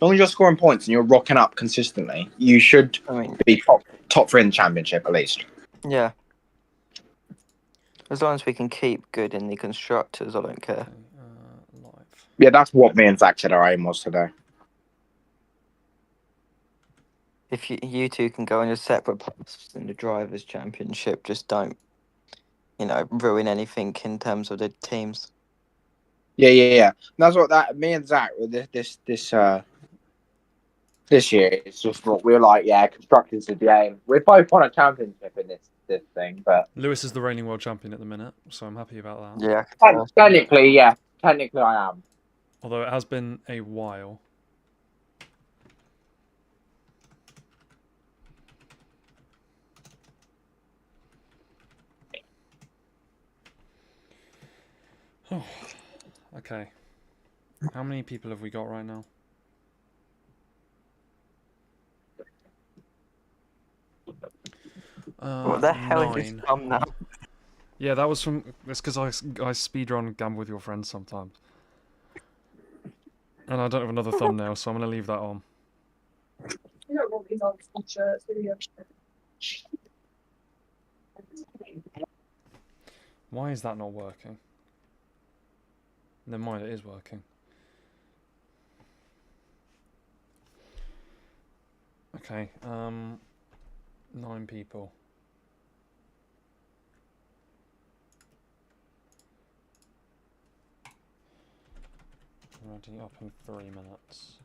long as you're scoring points and you're rocking up consistently, you should be top three in the championship at least. Yeah. As long as we can keep good in the constructors, I don't care. Live. Yeah, that's what me and Zach said our aim was today. If you two can go on your separate paths in the drivers' championship, just don't, ruin anything in terms of the teams. Yeah. That's what me and Zach this year is just what we're like. Yeah, constructors is the aim. We're both on a championship in this thing, but Lewis is the reigning world champion at the minute, so I'm happy about that. Yeah. Technically, I am. Although it has been a while. Oh, okay. How many people have we got right now? What the hell 9. is this from now? Yeah, that was from. It's because I speedrun Gamble with Your Friends sometimes. And I don't have another thumbnail, so I'm going to leave that on. You don't want these on shirts, do you? Why is that not working? Never mind, it is working. Okay, 9 people. Ready up in 3 minutes.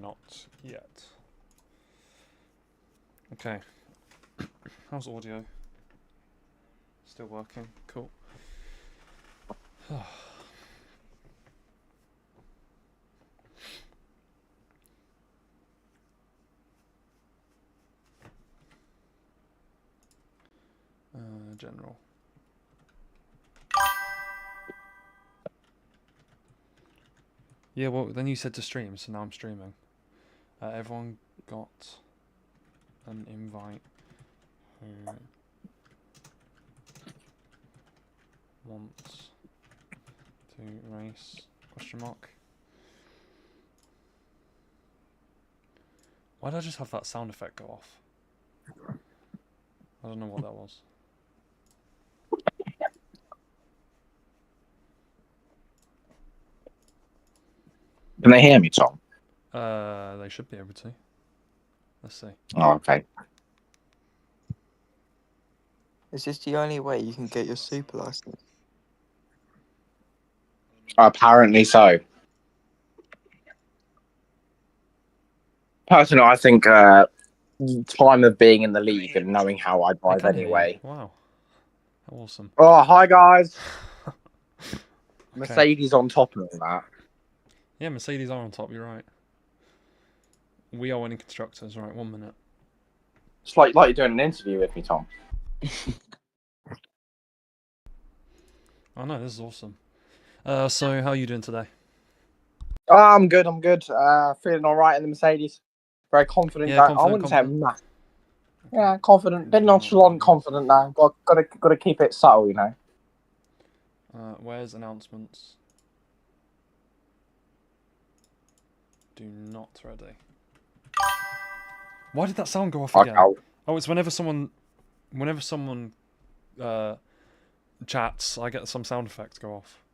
Not yet. Okay. How's audio? Still working? Cool. General. Yeah, well, then you said to stream, so now I'm streaming. Everyone got an invite who wants to race, question mark. Why did I just have that sound effect go off? I don't know what that was. Can they hear me, Tom? They should be able to. Let's see. Oh, okay. Is this the only way you can get your super license? Apparently so. Personally, I think time of being in the league and knowing how I drive anyway. Wow. Awesome. Oh, hi guys. Okay. Mercedes on top of that. Yeah, Mercedes are on top, you're right. We are winning constructors, right, 1 minute. It's like you're doing an interview with me, Tom. Oh no, this is awesome. So how are you doing today? Oh, I'm good. Feeling all right in the Mercedes. Very confident. Yeah, I wouldn't say I'm not. Yeah, confident. Bit nonchalant, confident now. Got to keep it subtle, you know. Where's announcements? Do not ready. Why did that sound go off again? Oh, it's whenever someone chats, I get some sound effects go off.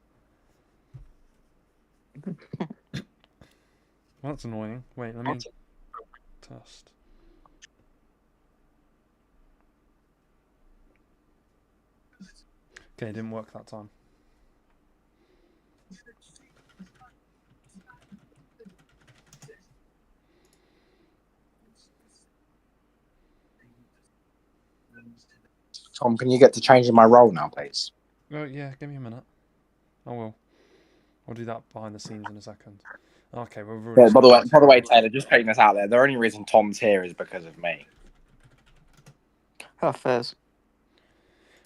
That's annoying. Wait, let me test. Okay, it didn't work that time. Tom, can you get to changing my role now, please? Oh yeah, give me a minute. I will. I'll do that behind the scenes in a second. Okay, we're Yeah, by the way, Taylor, just putting this out there. The only reason Tom's here is because of me. Oh, fairs.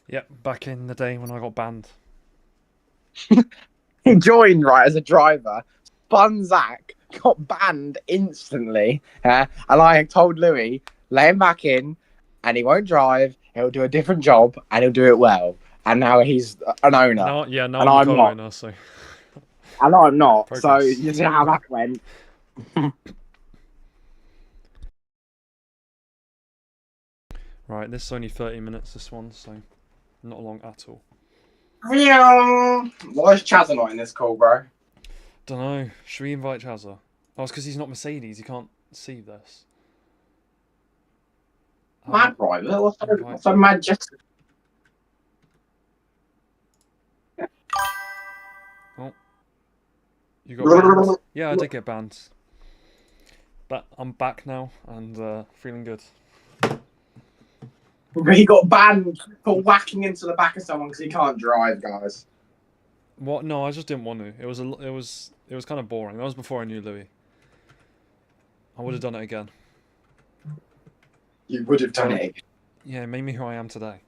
Yep, back in the day when I got banned. He joined right as a driver, spun Zach, got banned instantly, and I told Louis, lay him back in, and he won't drive. He'll do a different job, and he'll do it well. And now he's an owner. Now I'm a co-owner, so. I know I'm not. So Progress. you see how that went. Right, this is only 30 minutes, this one, so not long at all. Why is Chaz not in this call, bro? Dunno. Should we invite Chazza? Oh, it's because he's not Mercedes. He can't see this. Mad driver? invite- What's so mad just... You got banned? Yeah, I did get banned. But I'm back now and feeling good. He got banned for whacking into the back of someone because he can't drive, guys. What? No, I just didn't want to. It was kind of boring. That was before I knew Louis. I would have done it again. You would have done it again. Yeah, it made me who I am today.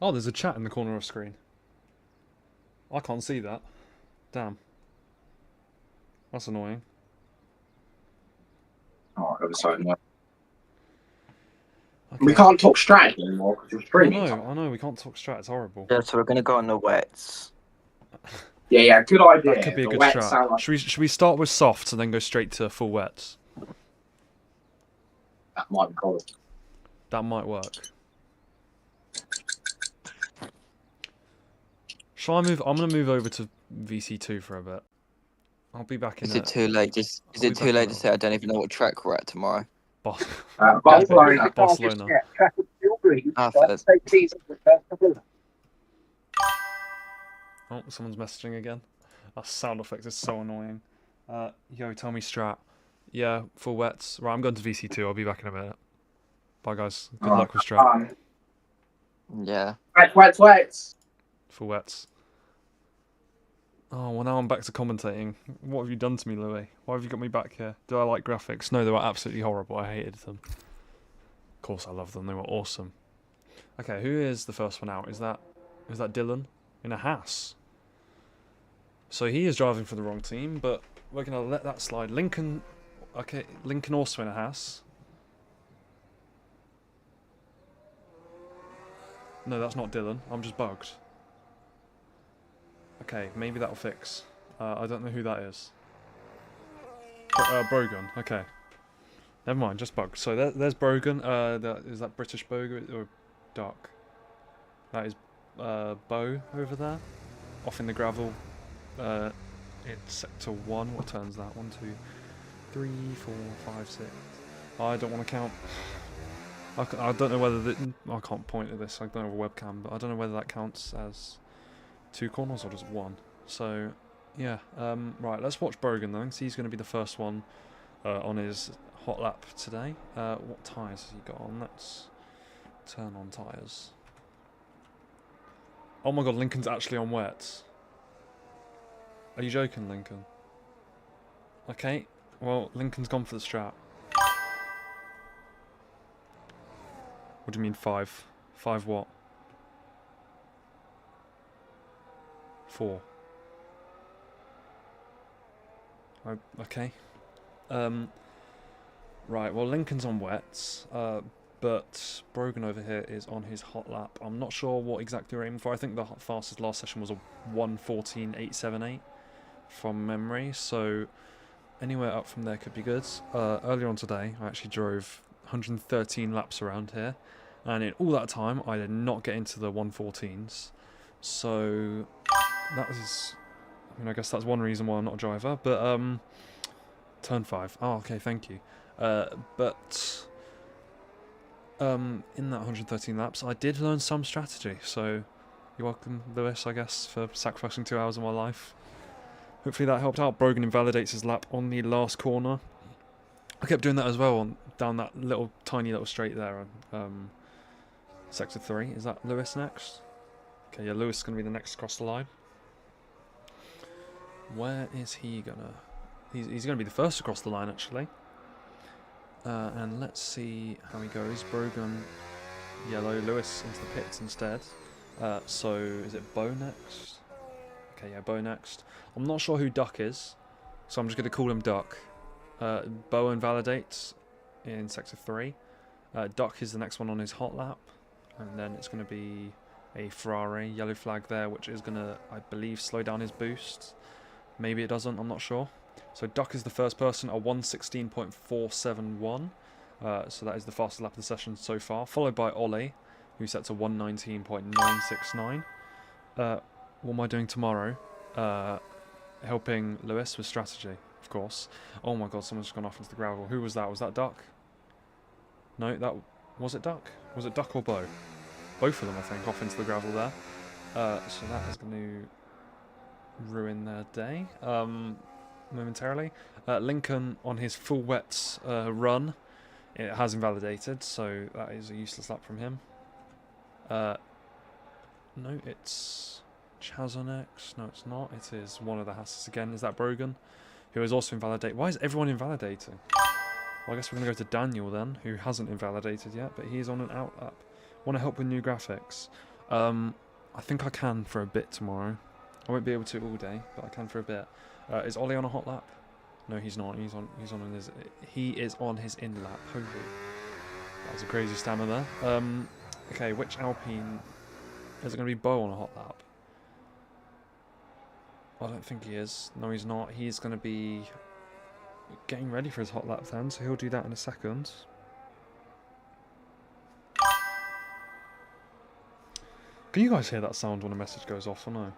Oh, there's a chat in the corner of the screen. I can't see that. Damn. That's annoying. Oh, it was so annoying. Okay. We can't talk strategy anymore because we're streaming. I know, we can't talk strat, it's horrible. Yeah, so we're going to go on the wets. Yeah, good idea. That could be a The good wet strat. sound like... Should we start with softs and then go straight to full wets? That might be cool. That might work. Shall I move? I'm gonna move over to VC2 for a bit. I'll be back in. Is it too late? Is it too late to say I don't even know what track we're at tomorrow? Barcelona. Barcelona. Oh, someone's messaging again. That sound effect is so annoying. Yo, tell me strat. Yeah, full wets. Right, I'm going to VC2. I'll be back in a minute. Bye, guys. Good luck with strat. Yeah. Wets. Full wets. Oh, well, now I'm back to commentating. What have you done to me, Louis? Why have you got me back here? Do I like graphics? No, they were absolutely horrible. I hated them. Of course I love them. They were awesome. Okay, who is the first one out? Is that Dylan? In a Haas. So he is driving for the wrong team, but we're going to let that slide. Lincoln... Okay, Lincoln also in a Haas. No, that's not Dylan. I'm just bugged. Okay, maybe that'll fix. I don't know who that is. Brogan. Okay. Never mind, just bugged. So there's Brogan. Is that British Bogan or Duck? That is Bo over there, off in the gravel. It's sector 1. What turns that? 1, 2, 3, 4, 5, 6. I don't want to count. I don't know whether I can't point at this. I don't have a webcam, but I don't know whether that counts as 2 corners or just 1. So yeah, right. Let's watch Brogan though. So he's going to be the first one on his hot lap today. What tyres has he got on? Let's turn on tyres. Oh my god, Lincoln's actually on wets. Are you joking, Lincoln? Okay, well, Lincoln's gone for the strat. What do you mean 5? 5 what? 4. Okay. Right, well, Lincoln's on wets, but Brogan over here is on his hot lap. I'm not sure what exactly we're aiming for. I think the fastest last session was a 1:14.878 from memory, so anywhere up from there could be good. Earlier on today, I actually drove 113 laps around here, and in all that time, I did not get into the 1:14s. So that is, I mean, I guess that's one reason why I'm not a driver. But turn 5. Oh, okay, thank you. But in that 113 laps, I did learn some strategy. So you're welcome, Lewis, I guess, for sacrificing 2 hours of my life. Hopefully that helped out. Brogan invalidates his lap on the last corner. I kept doing that as well down that tiny little straight there. Sector 3. Is that Lewis next? Okay, yeah, Lewis is going to be the next across the line. Where is he gonna... He's going to be the first across the line, actually. And let's see how he goes. Brogan, yellow. Lewis into the pits instead. So, is it Bo next? Okay, yeah, Bo next. I'm not sure who Duck is, so I'm just going to call him Duck. Bo invalidates in Sector 3. Duck is the next one on his hot lap. And then it's going to be a Ferrari. Yellow flag there, which is going to, I believe, slow down his boost. Maybe it doesn't, I'm not sure. So Duck is the first person, a 1:16.471. So that is the fastest lap of the session so far, followed by Ollie, who sets a 1:19.969. What am I doing tomorrow? Helping Lewis with strategy, of course. Oh my god, someone's just gone off into the gravel. Who was that? Was that Duck? No, that... Was it Duck? Was it Duck or Bo? Both of them, I think, off into the gravel there. So that is going to ruin their day momentarily. Lincoln, on his full wets run, it has invalidated, so that is a useless lap from him. No, it's Chazza next. No, it's not. It is one of the Hasses again. Is that Brogan? Who is also invalidated. Why is everyone invalidating? Well, I guess we're going to go to Daniel then, who hasn't invalidated yet, but he's on an out lap. Want to help with new graphics? I think I can for a bit tomorrow. I won't be able to all day, but I can for a bit. Is Ollie on a hot lap? No, he's not. He is on his in lap. Holy, that was a crazy stamina there. Okay, which Alpine is it going to be? Bo on a hot lap? I don't think he is. No, he's not. He's going to be getting ready for his hot lap then, so he'll do that in a second. Can you guys hear that sound when a message goes off or no?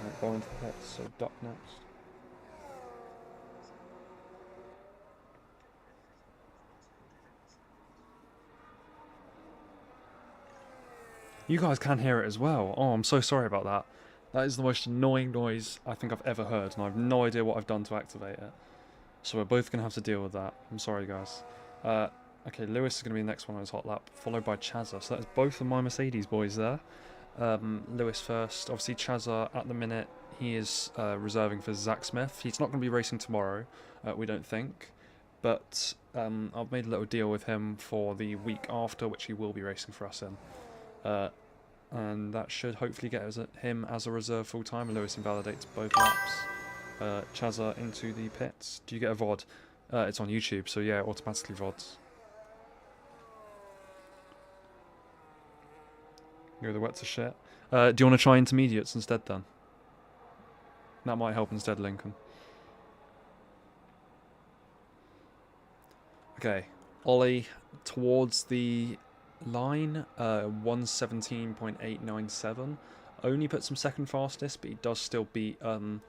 Right, go into the pits, so Duck next. You guys can hear it as well. Oh, I'm so sorry about that. That is the most annoying noise I think I've ever heard, and I have no idea what I've done to activate it. So we're both going to have to deal with that. I'm sorry, guys. Okay, Lewis is going to be the next one on his hot lap, followed by Chazza. So that's both of my Mercedes boys there. Lewis first. Obviously, Chazza, at the minute, he is reserving for Zach Smith. He's not going to be racing tomorrow, we don't think. But I've made a little deal with him for the week after, which he will be racing for us in. And that should hopefully get him as a reserve full-time. Lewis invalidates both laps. Chazza into the pits. Do you get a VOD? It's on YouTube, so yeah, automatically VODs. Go the wets are shit. Do you want to try intermediates instead then? That might help instead, Lincoln. Okay, Ollie towards the line, 1:17.897. Only puts him second fastest, but he does still beat who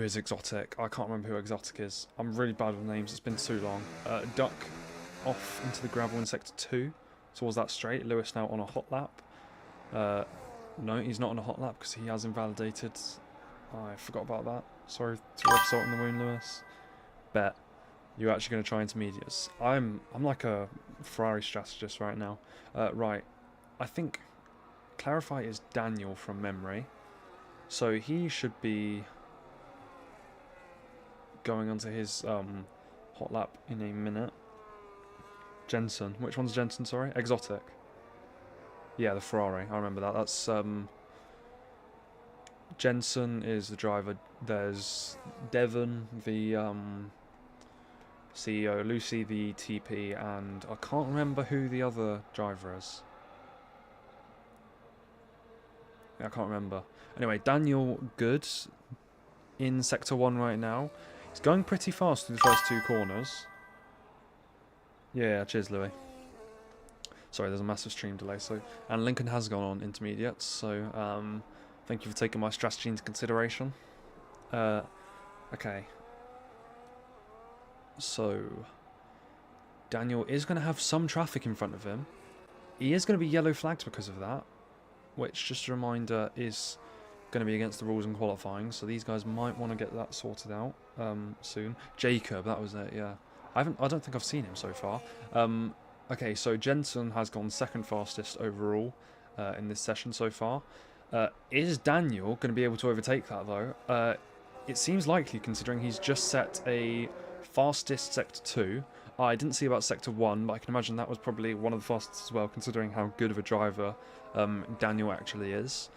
is Exotic? I can't remember who Exotic is. I'm really bad with names, it's been too long. Duck off into the gravel in sector 2 towards that straight. Lewis now on a hot lap. No, he's not on a hot lap because he has invalidated. I forgot about that. Sorry to rub salt in the wound, Lewis. Bet you're actually going to try intermediates. I'm like a Ferrari strategist right now. Right, I think Clarify is Daniel from memory, so he should be going onto his hot lap in a minute. Jensen, which one's Jensen? Sorry, Exotic. Yeah, the Ferrari. I remember that. That's Jensen is the driver. There's Devon, the CEO, Lucy, the TP, and I can't remember who the other driver is. Yeah, I can't remember. Anyway, Daniel Good in sector 1 right now. He's going pretty fast through the first 2 corners. Yeah, cheers, Louis. Sorry, there's a massive stream delay. And Lincoln has gone on intermediates, so thank you for taking my strategy into consideration. Okay. So, Daniel is going to have some traffic in front of him. He is going to be yellow flagged because of that, which, just a reminder, is going to be against the rules in qualifying, so these guys might want to get that sorted out soon. Jacob, that was it, yeah. I don't think I've seen him so far. Okay, so Jensen has gone second fastest overall in this session so far. Is Daniel going to be able to overtake that, though? It seems likely, considering he's just set a fastest sector 2. I didn't see about sector 1, but I can imagine that was probably one of the fastest as well, considering how good of a driver Daniel actually is.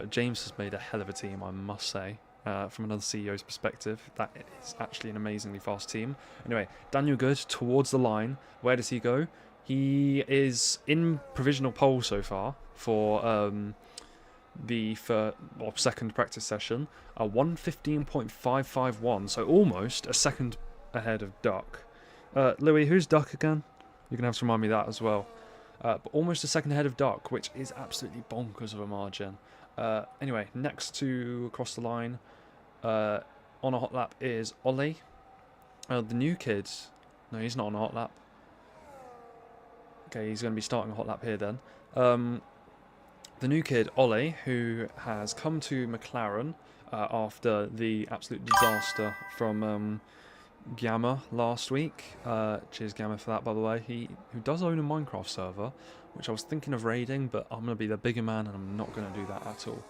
James has made a hell of a team, I must say. from another CEO's perspective. That is actually an amazingly fast team. Anyway, Daniel Good towards the line. Where does he go? He is in provisional pole so far for the second practice session. 1:15.551, so almost a second ahead of Duck. Louis, who's Duck again? You're going to have to remind me that as well. But almost a second ahead of Duck, which is absolutely bonkers of a margin. Anyway, next to cross the line on a hot lap is Ollie. The new kid. No, he's not on a hot lap. Okay, he's going to be starting a hot lap here then. The new kid, Ollie, who has come to McLaren after the absolute disaster from Gamma last week. Cheers Gamma for that, by the way. Who does own a Minecraft server, which I was thinking of raiding, but I'm going to be the bigger man and I'm not going to do that at all.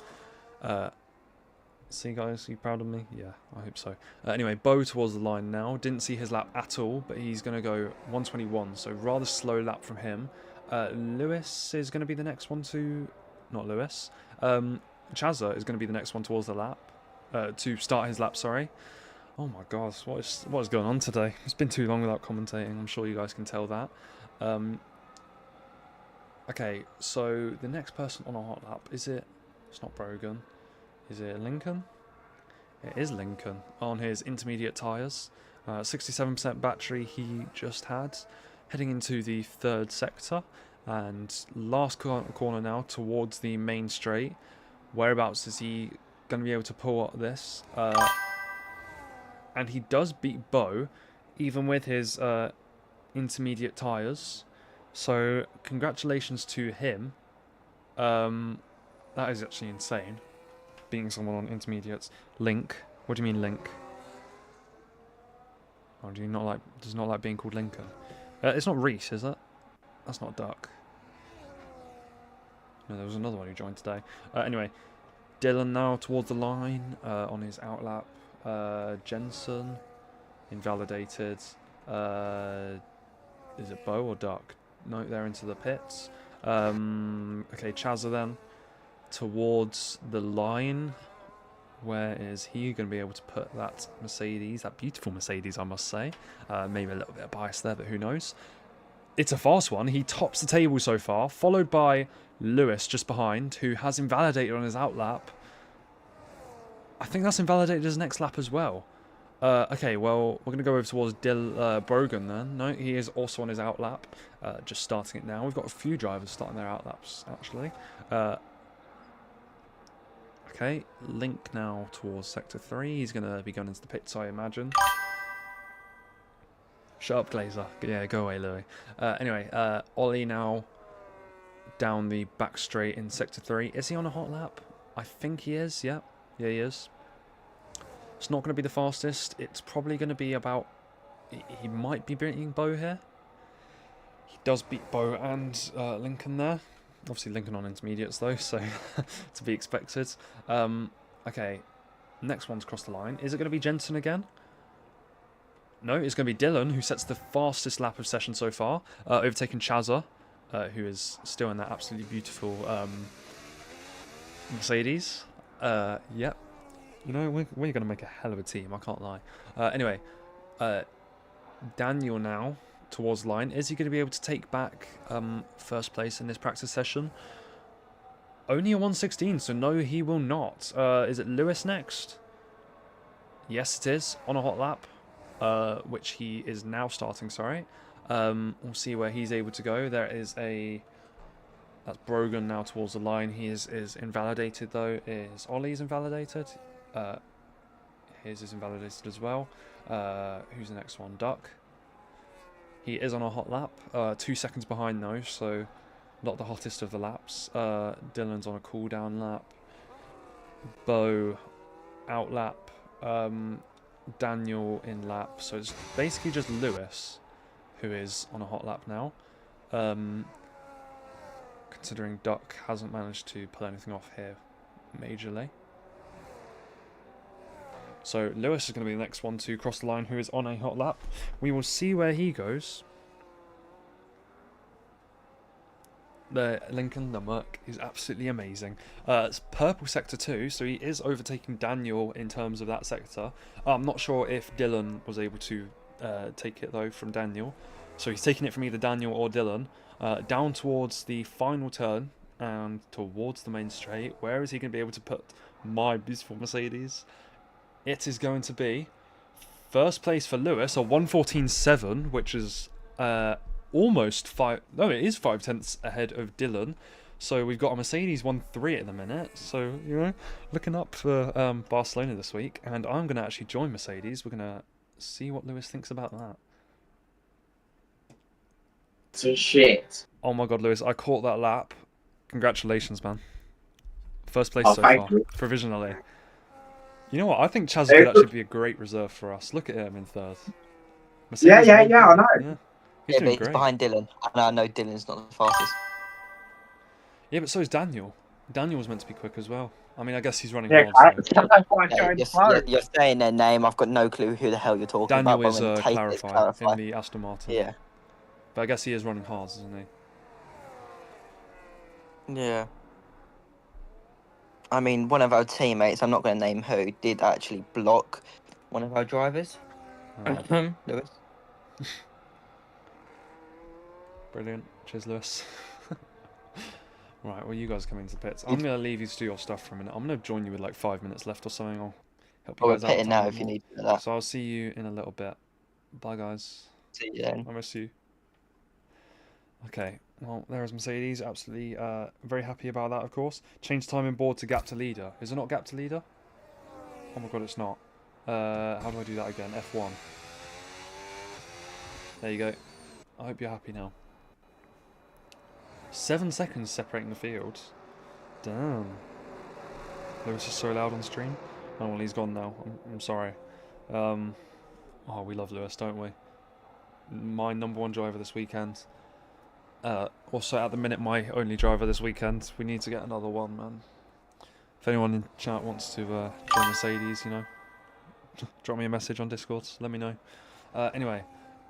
See guys, are you proud of me? Yeah, I hope so. Anyway, Bo towards the line now. Didn't see his lap at all, but he's going to go 1:21, so rather slow lap from him. Lewis is going to be the next one to... Not Lewis. Chazza is going to be the next one towards the lap. To start his lap, sorry. Oh my god, what is going on today? It's been too long without commentating, I'm sure you guys can tell that. Okay, so the next person on a hot lap, is it... It's not Brogan. Is it Lincoln? It is Lincoln on his intermediate tyres. 67% battery he just had. Heading into the third sector. And last corner now towards the main straight. Whereabouts is he going to be able to pull up this? And he does beat Bo, even with his intermediate tyres. So congratulations to him. That is actually insane. Being someone on intermediates. Link. What do you mean Link? Oh, does not like being called Lincoln? It's not Reese, is it? That's not Duck. No, there was another one who joined today. Anyway, Dylan now towards the line on his outlap. Jensen invalidated. Is it Bo or Duck? No, they're into the pits. Okay, Chazza then towards the line. Where is he going to be able to put that Mercedes, that beautiful Mercedes, I must say. Maybe a little bit of bias there, but who knows. It's a fast one. He tops the table so far, followed by Lewis just behind, who has invalidated on his outlap. I think that's invalidated his next lap as well. Okay, well, we're going to go over towards Brogan then. No, he is also on his outlap, just starting it now. We've got a few drivers starting their outlaps, actually. Okay, Link now towards Sector 3. He's going to be going into the pits, I imagine. Shut up, Glazer. Yeah, go away, Louis. Anyway, Ollie now down the back straight in Sector 3. Is he on a hot lap? I think he is, yeah. Yeah, he is. It's not going to be the fastest. It's probably going to be about... He might be beating Bo here. He does beat Bo and Lincoln there. Obviously Lincoln on intermediates though, so to be expected. Okay, next one's crossed the line. Is it going to be Jensen again? No, it's going to be Dylan, who sets the fastest lap of session so far, overtaking Chazza, who is still in that absolutely beautiful Mercedes. Yep. You know, we're going to make a hell of a team, I can't lie. Anyway, Daniel now towards the line. Is he going to be able to take back first place in this practice session? Only a 1:16, so no, he will not. Is it Lewis next? Yes, it is, on a hot lap, which he is now starting, sorry. We'll see where he's able to go. There is a... That's Brogan now towards the line. He is invalidated, though. Is Ollie's invalidated? His is invalidated as well. Who's the next one? Duck. He is on a hot lap. 2 seconds behind, though, so not the hottest of the laps. Dylan's on a cool-down lap. Bo out lap. Daniel in lap. So it's basically just Lewis who is on a hot lap now. Considering Duck hasn't managed to pull anything off here majorly. So Lewis is going to be the next one to cross the line, who is on a hot lap. We will see where he goes. The Lincoln, the Merc, is absolutely amazing. It's purple sector 2, so he is overtaking Daniel in terms of that sector. I'm not sure if Dylan was able to take it, though, from Daniel. So he's taking it from either Daniel or Dylan. Down towards the final turn and towards the main straight. Where is he going to be able to put my beautiful Mercedes? It is going to be first place for Lewis, a 1:14.7, which is almost 5... No, it is 5 tenths ahead of Dylan. So we've got a Mercedes 1.3 at the minute. So, you know, looking up for Barcelona this week. And I'm going to actually join Mercedes. We're going to see what Lewis thinks about that. Some shit. Oh my god, Lewis, I caught that lap. Congratulations, man. First place so thank far, you. provisionally. You know what? I think Chaz could actually be a great reserve for us. Look at him in third. Mercedes Yeah, won I third. know. Yeah, he's Yeah, but doing he's great. behind Dylan, and I know Dylan's not the fastest. Yeah, but so is Daniel. Daniel was meant to be quick as well. I mean, I guess he's running Yeah, hard, so... that's why I Hey, joined you're saying their name. I've got no clue who the hell you're talking Daniel about. is but I'm gonna take it as clarify in the Aston Martin. Yeah. But I guess he is running hard, isn't he? Yeah. I mean, one of our teammates, I'm not going to name who, did actually block one of our drivers. Lewis. Brilliant. Cheers, Lewis. Right, well, you guys come into the pits. I'm going to leave you to do your stuff for a minute. I'm going to join you with like 5 minutes left or something. I'll help you We're guys out. pitting a now tiny if bit you more. need to do that. So I'll see you in a little bit. Bye, guys. See you then. I miss you. Okay, well, there's Mercedes. Absolutely very happy about that, of course. Change timing board to gap to leader. Is it not gap to leader? Oh my god, it's not. How do I do that again? F1. There you go. I hope you're happy now. 7 seconds separating the field. Damn. Lewis is so loud on stream. Oh, well, he's gone now. I'm sorry. Oh, we love Lewis, don't we? My #1 driver this weekend. Also, at the minute, my only driver this weekend. We need to get another one, man. If anyone in chat wants to join Mercedes, you know, drop me a message on Discord. Let me know. Anyway,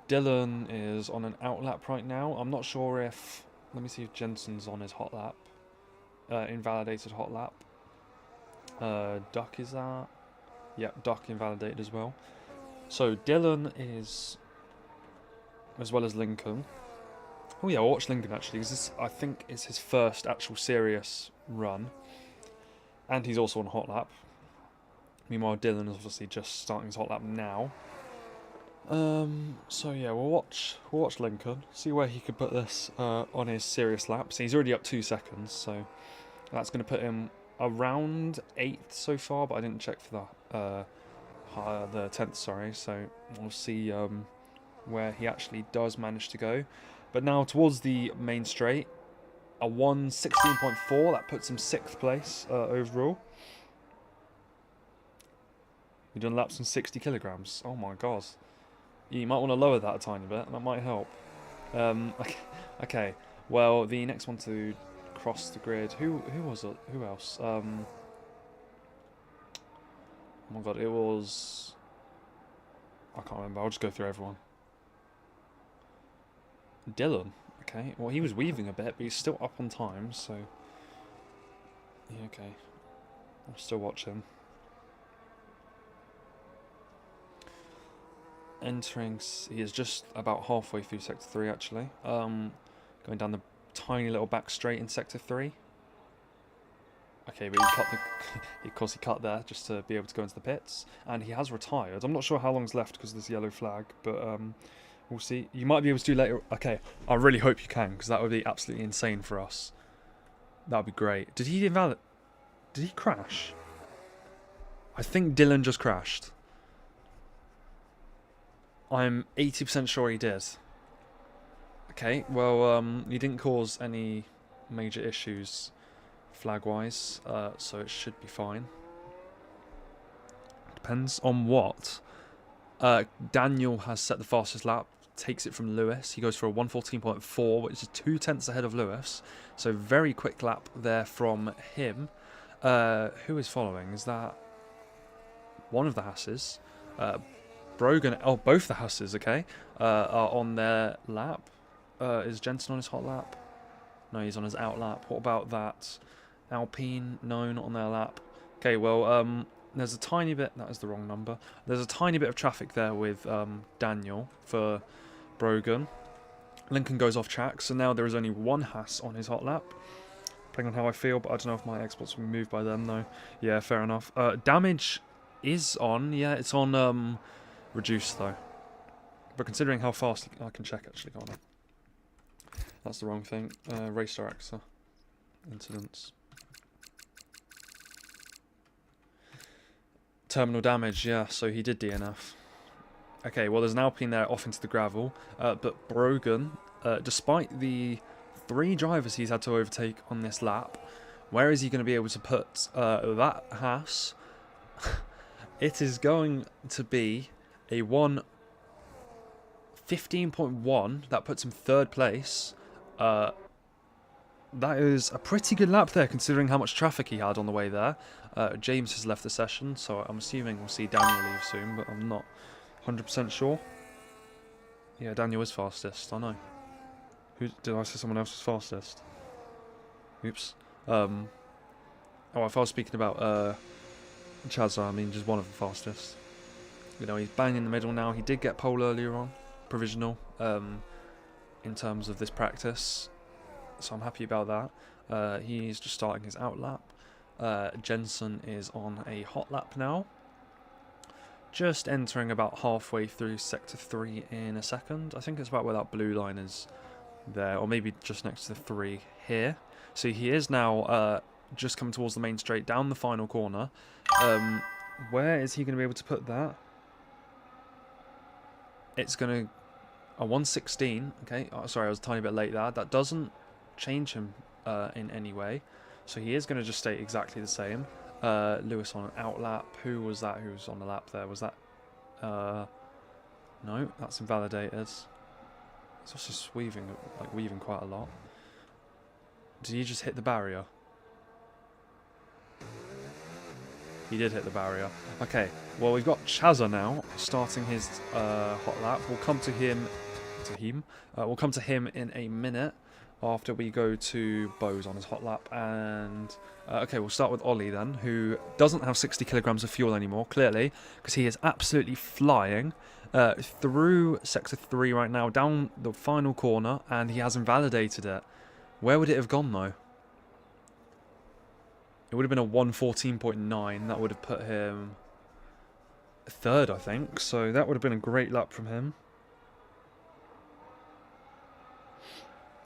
Dylan is on an out lap right now. I'm not sure if... Let me see if Jensen's on his hot lap. Invalidated hot lap. Duck is that? Yep, Duck invalidated as well. So Dylan is... as well as Lincoln. Oh yeah, I'll watch Lincoln actually, because this, I think, is his first actual serious run. And he's also on hot lap. Meanwhile, Dylan is obviously just starting his hot lap now. So yeah, we'll watch Lincoln, see where he could put this on his serious lap. So he's already up 2 seconds, so that's going to put him around 8th so far, but I didn't check for the 10th, sorry. So we'll see where he actually does manage to go. But now towards the main straight, a 1:16.4, that puts him 6th place overall. We've done laps on 60 kilograms. Oh my god. You might want to lower that a tiny bit, that might help. Okay, well, the next one to cross the grid, who was it? Who else? Oh my god, it was... I can't remember, I'll just go through everyone. Dylan, okay, well, he was weaving a bit, but he's still up on time, so... Yeah, okay. I'll still watch him. Entering, he is just about halfway through Sector 3 actually. Going down the tiny little back straight in Sector 3. Okay, but he cut the... of course he cut there just to be able to go into the pits. And he has retired. I'm not sure how long's left because of this yellow flag, but we'll see. You might be able to do later... Okay, I really hope you can, because that would be absolutely insane for us. That would be great. Did he invalid... Did he crash? I think Dylan just crashed. I'm 80% sure he did. Okay, well, he didn't cause any major issues flag-wise, so it should be fine. Depends on what. Daniel has set the fastest lap, takes it from Lewis. He goes for a 1:14.4, which is 2 tenths ahead of Lewis. So very quick lap there from him. Who is following? Is that one of the Hasses? Brogan, oh, both the Hasses, okay, are on their lap. Is Jensen on his hot lap? No, he's on his out lap. What about that? Alpine? No, not on their lap. Okay, well, there's a tiny bit... That is the wrong number. There's a tiny bit of traffic there with Daniel for Brogan. Lincoln goes off track, so now there is only one Haas on his hot lap. Depending on how I feel, but I don't know if my exports will be moved by then, though. Yeah, fair enough. Damage is on. Yeah, it's on reduced, though. But considering how fast... I can check, actually, can't I? That's the wrong thing. Race director. Incidents. Terminal damage, yeah, so he did DNF. Okay, well, there's an Alpine there off into the gravel. But Brogan, despite the 3 drivers he's had to overtake on this lap, where is he going to be able to put that Haas? It is going to be a 1:15.1. That puts him 3rd place. That is a pretty good lap there, considering how much traffic he had on the way there. James has left the session, so I'm assuming we'll see Daniel leave soon, but I'm not 100% sure. Yeah, Daniel is fastest, I know. Who did I say someone else was fastest? Oops. Oh, if I was speaking about Chazza, I mean just one of the fastest. You know, he's bang in the middle now. He did get pole earlier on, provisional, in terms of this practice. So I'm happy about that. He's just starting his out lap. Jensen is on a hot lap now. Just entering about halfway through Sector 3 in a second. I think it's about where that blue line is there, or maybe just next to the 3 here. So he is now just coming towards the main straight, down the final corner. Where is he going to be able to put that? It's going to... a 1:16. Okay, oh, sorry, I was a tiny bit late there. That doesn't change him in any way. So he is going to just stay exactly the same. Lewis on an out lap. Who was that who was on the lap there? Was that... no, that's invalidated. He's also weaving quite a lot. Did he just hit the barrier? He did hit the barrier. Okay, well, we've got Chazza now starting his hot lap. We'll come to him... we'll come to him in a minute after we go to Bose on his hot lap. And okay, we'll start with Ollie then, who doesn't have 60 kilograms of fuel anymore, clearly, because he is absolutely flying through Sector 3 right now, down the final corner, and he has invalidated it. Where would it have gone, though? It would have been a 1:14.9. That would have put him 3rd, I think. So that would have been a great lap from him.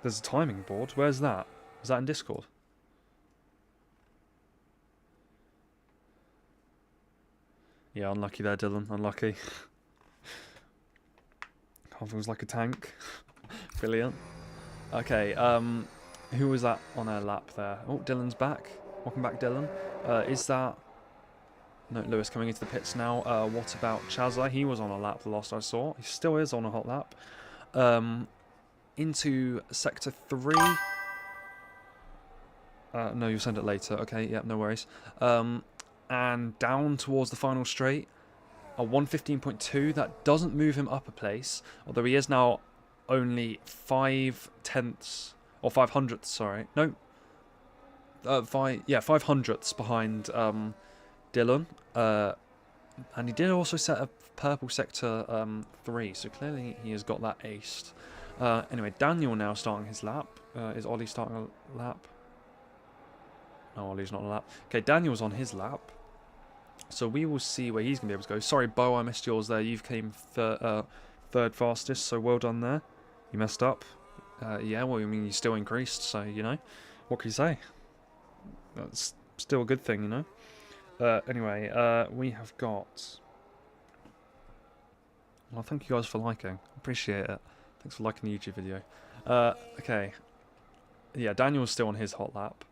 There's a timing board. Where's that? Is that in Discord? Yeah, unlucky there, Dylan. Unlucky. Half was like a tank. Brilliant. Okay, who was that on our lap there? Oh, Dylan's back. Welcome back, Dylan. Is that... No, Lewis coming into the pits now. What about Chazza? He was on a lap the last I saw. He still is on a hot lap. Into Sector 3. No, you'll send it later. Okay, yeah, no worries. And down towards the final straight. A 1:15.2. That doesn't move him up a place. Although he is now only 5/10... Or 5/100ths, sorry. No. 5/100ths behind Dylan. And he did also set a purple Sector 3. So clearly he has got that aced. Anyway, Daniel now starting his lap. Is Ollie starting a lap? No, Ollie's not on a lap. Okay, Daniel's on his lap. So we will see where he's going to be able to go. Sorry, Bo, I missed yours there. You've came 3rd fastest, so well done there. You messed up. Yeah, well, I mean, you still increased, so, you know. What can you say? That's still a good thing, you know. Anyway, we have got... Well, thank you guys for liking. Appreciate it. Thanks for liking the YouTube video. Okay. Yeah, Daniel's still on his hot lap.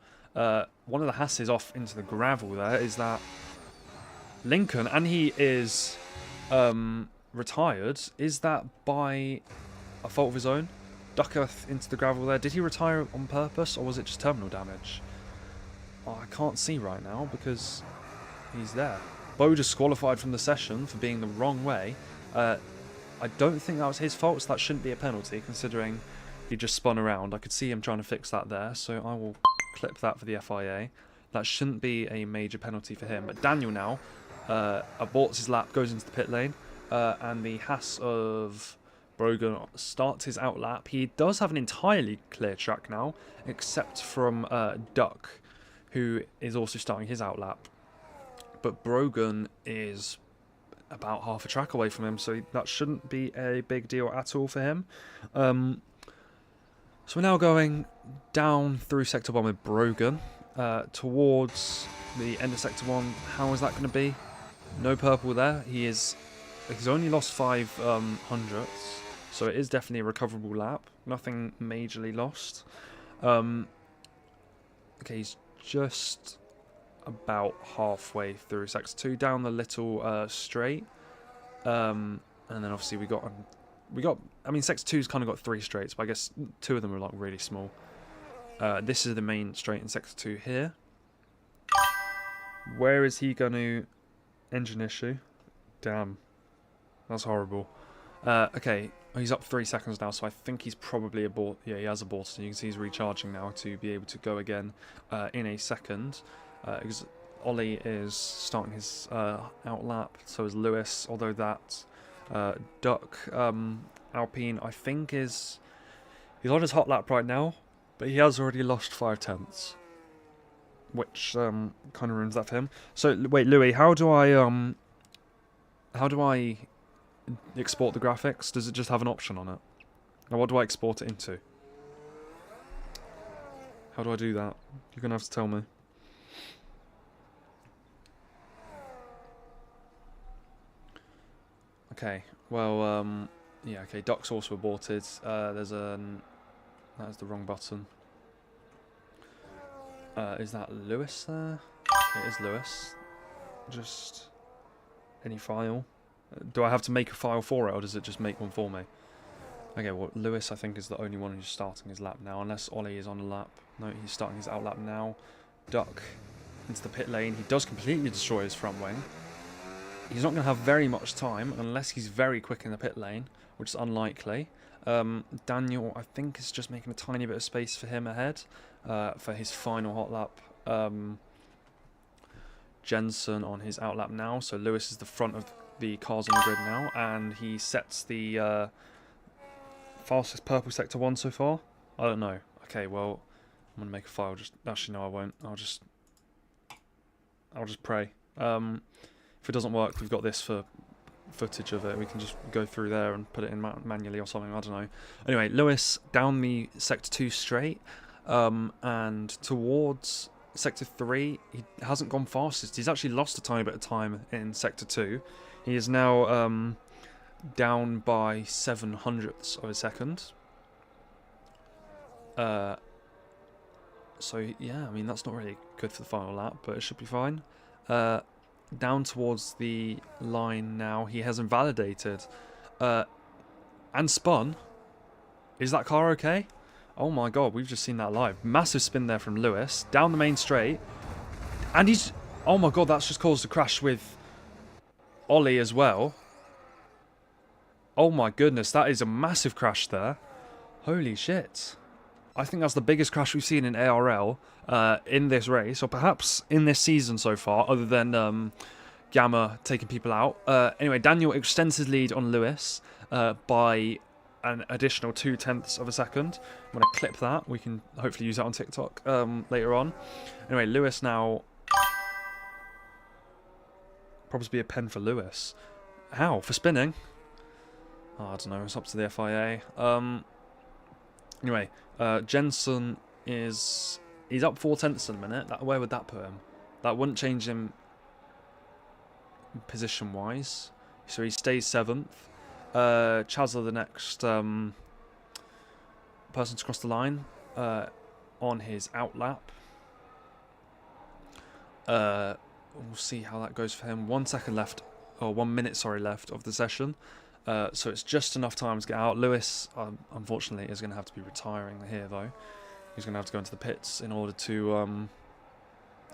One of the Hasses off into the gravel there is that Lincoln, and he is retired. Is that by a fault of his own? Duckworth into the gravel there. Did he retire on purpose, or was it just terminal damage? Oh, I can't see right now because he's there. Bo disqualified from the session for being the wrong way. I don't think that was his fault, so that shouldn't be a penalty, considering he just spun around. I could see him trying to fix that there, so I will clip that for the FIA. That shouldn't be a major penalty for him. But Daniel now aborts his lap, goes into the pit lane, and the Haas of Brogan starts his out lap. He does have an entirely clear track now, except from Duck, who is also starting his out lap. But Brogan is about half a track away from him, so that shouldn't be a big deal at all for him. So we're now going down through Sector 1 with Brogan towards the end of Sector 1. How is that going to be? No purple there. He's only lost 5 hundredths, so it is definitely a recoverable lap. Nothing majorly lost. Okay, he's just about halfway through Sector 2, down the little straight. And then obviously we got, I mean, Sector 2's kind of got 3 straights, but I guess 2 of them are like really small. This is the main straight in Sector 2 here. Where is he going to engine issue? Damn. That's horrible. Okay, he's up 3 seconds now, so I think he's probably aborted. Yeah, he has aborted. You can see he's recharging now to be able to go again in a second. Because Ollie is starting his out lap, so is Lewis, although that Duck Alpine, I think, he's on his hot lap right now, but he has already lost 5 tenths, which kind of ruins that for him. So wait, Louis, how do I export the graphics? Does it just have an option on it? Now what do I export it into? How do I do that? You're gonna have to tell me. Okay, well, yeah, okay, Duck's also aborted. That's the wrong button. Is that Lewis there? It is Lewis. Just any file. Do I have to make a file for it, or does it just make one for me? Okay, well, Lewis, I think, is the only one who's starting his lap now, unless Ollie is on a lap. No, he's starting his out lap now. Duck into the pit lane. He does completely destroy his front wing. He's not going to have very much time unless he's very quick in the pit lane, which is unlikely. Daniel, I think, is just making a tiny bit of space for him ahead for his final hot lap. Jensen on his out lap now, so Lewis is the front of the cars on the grid now, and he sets the fastest purple Sector 1 so far. I don't know. Okay, well, I'm going to make a file. Actually, no, I won't. I'll just pray. If it doesn't work, we've got this for footage of it. We can just go through there and put it in manually or something. I don't know. Anyway, Lewis down the Sector 2 straight, and towards Sector 3, he hasn't gone fastest. He's actually lost a tiny bit of time in Sector 2. He is now down by 7 hundredths of a second. So yeah, I mean, that's not really good for the final lap, but it should be fine. Down towards the line now. He has invalidated and spun. Is that car okay? Oh my god, we've just seen that live. Massive spin there from Lewis. Down the main straight. And he's... Oh my god, that's just caused a crash with Ollie as well. Oh my goodness, that is a massive crash there. Holy shit. I think that's the biggest crash we've seen in ARL in this race, or perhaps in this season so far, other than Gamma taking people out. Anyway, Daniel extends his lead on Lewis by an additional 0.2 of a second. I'm going to clip that. We can hopefully use that on TikTok later on. Anyway, Lewis now... Probably be a pen for Lewis. How? For spinning? Oh, I don't know. It's up to the FIA. Anyway, Jensen is... He's up 0.4 in a minute. Where would that put him? That wouldn't change him position-wise. So he stays 7th. Chazza, the next person to cross the line on his out lap. We'll see how that goes for him. 1 second left, or 1 minute, sorry, left of the session. So it's just enough time to get out. Lewis, unfortunately, is going to have to be retiring here, though. He's going to have to go into the pits in order to...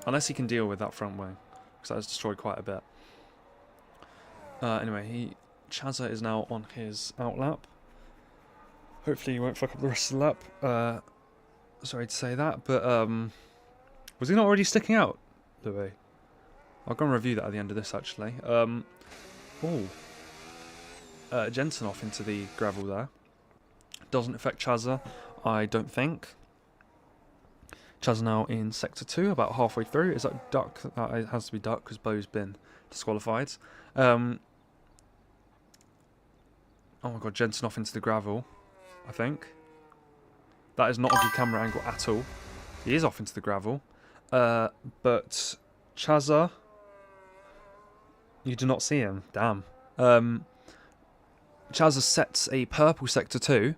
unless he can deal with that front wing, because that has destroyed quite a bit. Anyway, Chazza is now on his out lap. Hopefully you won't fuck up the rest of the lap. Sorry to say that, but was he not already sticking out, Louis? I'll go and review that at the end of this, actually. Jensen off into the gravel there. Doesn't affect Chazza, I don't think. Chazza now in Sector 2, about halfway through. Is that Duck? It has to be Duck, because Bo's been disqualified. Oh my god, Jensen off into the gravel, I think. That is not a good camera angle at all. He is off into the gravel. But Chazza... You do not see him. Damn. Chazza sets a purple Sector 2.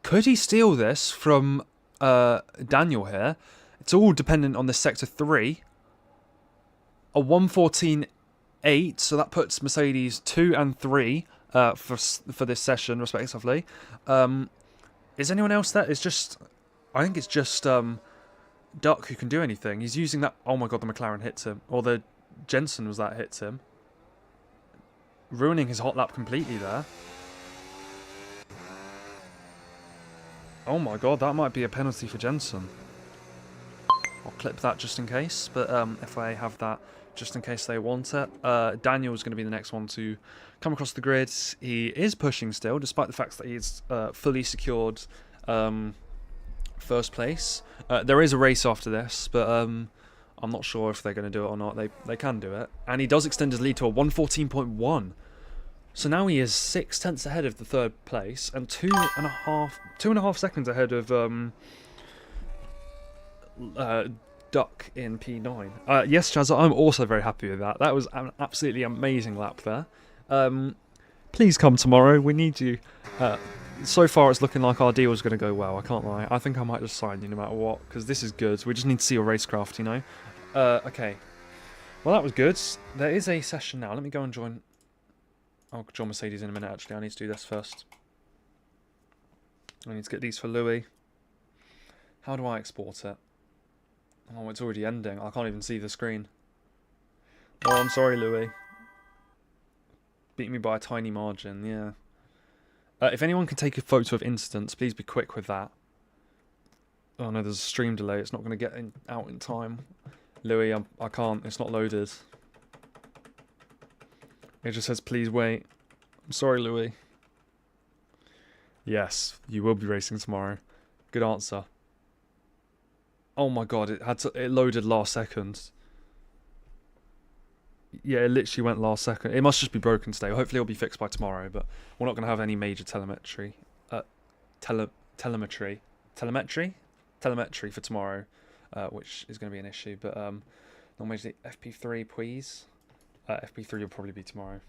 Could he steal this from Daniel here? It's all dependent on this Sector 3. A 1:14.8, so that puts Mercedes 2 and 3 for this session, respectively. Is anyone else there? It's just... I think it's just Duck who can do anything. He's using that... Oh my god, the McLaren hits him. Or the Jensen was that hits him. Ruining his hot lap completely there. Oh my god, that might be a penalty for Jensen. I'll clip that just in case, but if I have that just in case they want it. Daniel's going to be the next one to come across the grid. He is pushing still, despite the fact that he's fully secured first place. There is a race after this, but I'm not sure if they're going to do it or not. They can do it. And he does extend his lead to a 1:14.1. So now he is 6 tenths ahead of the third place and 2.5 seconds ahead of Duck in P9. Yes, Chazza, I'm also very happy with that. That was an absolutely amazing lap there. Please come tomorrow. We need you. So far, it's looking like our deal is going to go well. I can't lie. I think I might just sign you no matter what, because this is good. We just need to see your racecraft, you know. Okay. Well, that was good. There is a session now. Let me go and join. I'll join Mercedes in a minute, actually. I need to do this first. I need to get these for Louis. How do I export it? Oh, it's already ending. I can't even see the screen. Oh, I'm sorry, Louis. Beat me by a tiny margin, yeah. If anyone can take a photo of instance, please be quick with that. Oh no, there's a stream delay. It's not going to get out in time. Louis, I can't. It's not loaded. It just says, please wait. I'm sorry, Louis. Yes, you will be racing tomorrow. Good answer. Oh my god, it loaded last second. Yeah, it literally went last second. It must just be broken today. Hopefully it'll be fixed by tomorrow, but we're not going to have any major telemetry. Telemetry for tomorrow, which is going to be an issue. But normally FP3, please. FP3 will probably be tomorrow.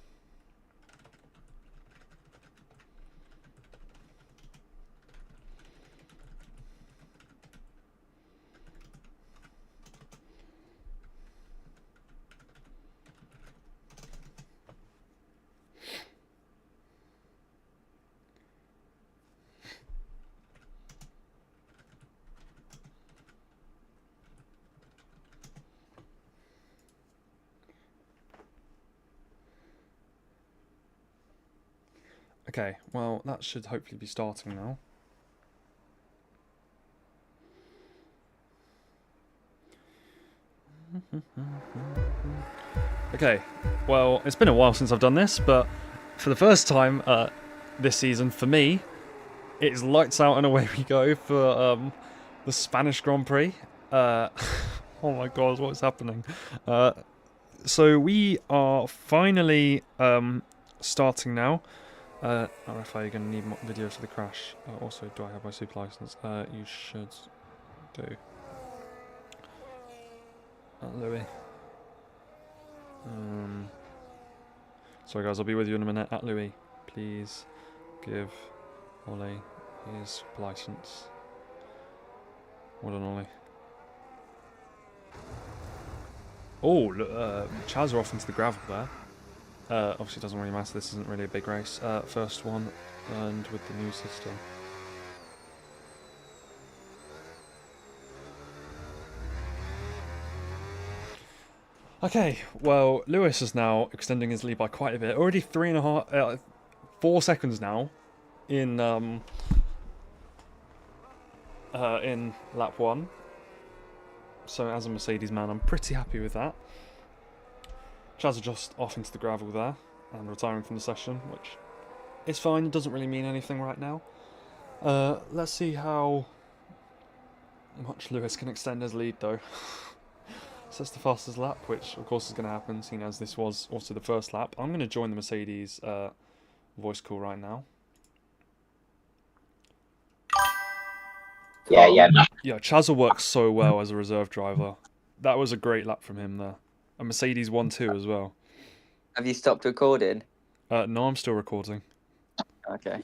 Okay, well, that should hopefully be starting now. Okay, well, it's been a while since I've done this, but for the first time this season, for me, it's lights out and away we go for the Spanish Grand Prix. Oh my god, what is happening? So we are finally starting now. RFI, you're going to need video for the crash. Also, do I have my super license? You should do. Louis. Sorry guys, I'll be with you in a minute. At Louis, please give Ollie his license. Well done, Ollie. Oh, look, Chaz are off into the gravel there. Obviously it doesn't really matter, this isn't really a big race. First one, and with the new system. Okay, well, Lewis is now extending his lead by quite a bit. Already 4 seconds now in in lap 1. So as a Mercedes man, I'm pretty happy with that. Chaz are just off into the gravel there and retiring from the session, which is fine. It doesn't really mean anything right now. Let's see how much Lewis can extend his lead though. So that's the fastest lap, which of course is going to happen, seeing as this was also the first lap. I'm going to join the Mercedes voice call right now. Yeah, yeah. Yeah, Chaz works so well as a reserve driver. That was a great lap from him there. A Mercedes 1-2 as well. Have you stopped recording? No, I'm still recording. Okay.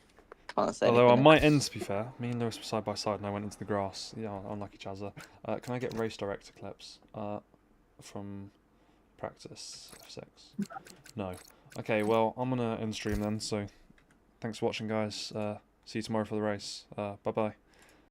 Can't say Although I anything. might end, to be fair. Me and Lewis were side by side and I went into the grass. Yeah, unlucky Chazza. Can I get race director clips from practice F6? No. Okay, well, I'm going to end stream then, so thanks for watching, guys. See you tomorrow for the race. Bye-bye.